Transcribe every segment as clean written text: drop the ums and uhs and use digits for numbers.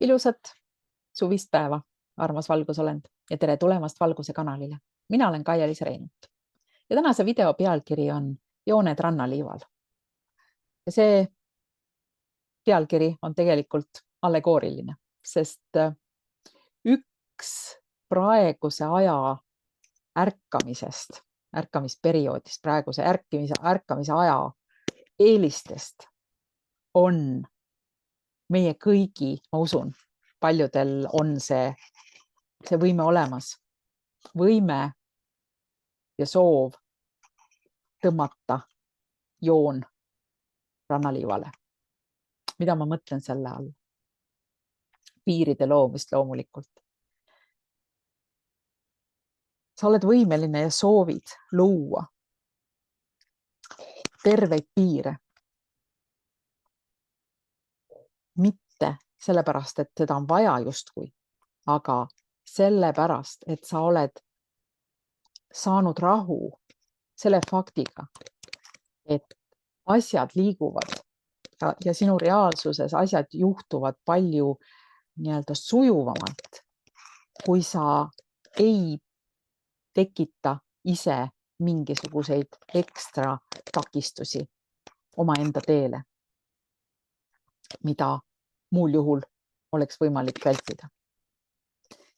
Ilusat suvist päeva, armas valgusolend ja tere tulemast Valguse kanalile. Mina olen Kaia-Liis Reinut ja tänase video pealkiri on Jooned rannaliival. Ja see pealkiri on tegelikult allegooriline, sest üks praeguse aja ärkamisperioodist, praeguse ärkamise aja eelistest on meie kõigi, ma usun, paljudel on see võime olemas, võime ja soov tõmmata joon rannaliivale. Mida ma mõtlen selle all? Piiride loomist loomulikult. Sa oled võimeline ja soovid luua terveid piire. Mitte sellepärast, et seda on vaja justkui, aga sellepärast, et sa oled saanud rahu selle faktiga, et asjad liiguvad ja sinu reaalsuses asjad juhtuvad palju sujuvamalt, kui sa ei tekita ise mingisuguseid ekstra takistusi omaenda teele, mida muul juhul oleks võimalik vältida.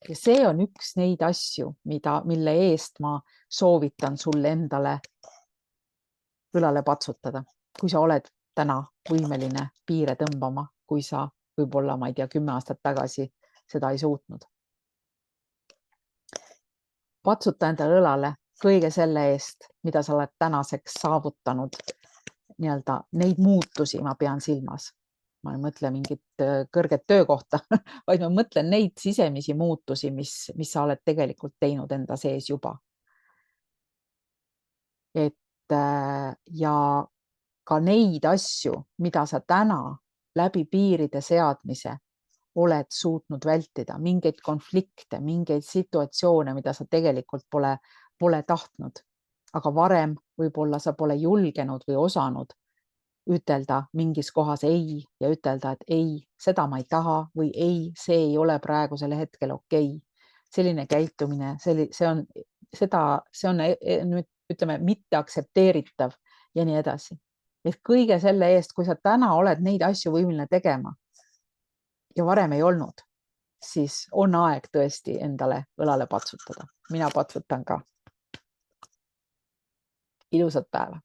Ja see on üks neid asju, mille eest ma soovitan sulle endale õlale patsutada, kui sa oled täna võimeline piire tõmbama, kui sa võib-olla, ma ei tea, 10 aastat tagasi seda ei suutnud. Patsuta endale õlale kõige selle eest, mida sa oled tänaseks saavutanud, neid muutusi ma pean silmas. Ma ei mõtle mingit kõrget töökohta, vaid ma mõtlen neid sisemisi muutusi, mis sa oled tegelikult teinud enda sees juba. Ja ka neid asju, mida sa täna läbi piiride seadmise oled suutnud vältida, mingeid konflikte, mingeid situatsioone, mida sa tegelikult pole tahtnud, aga varem võib-olla sa pole julgenud või osanud ütelda mingis kohas ei ja ütelda, et ei, seda ma ei taha või ei, see ei ole praegusel hetkel okei. Selline käitumine, see on nüüd, ütleme, mitte aktsepteeritav ja nii edasi. Et kõige selle eest, kui sa täna oled neid asju võimeline tegema ja varem ei olnud, siis on aeg tõesti endale õlale patsutada. Mina patsutan ka. Ilusat päeva!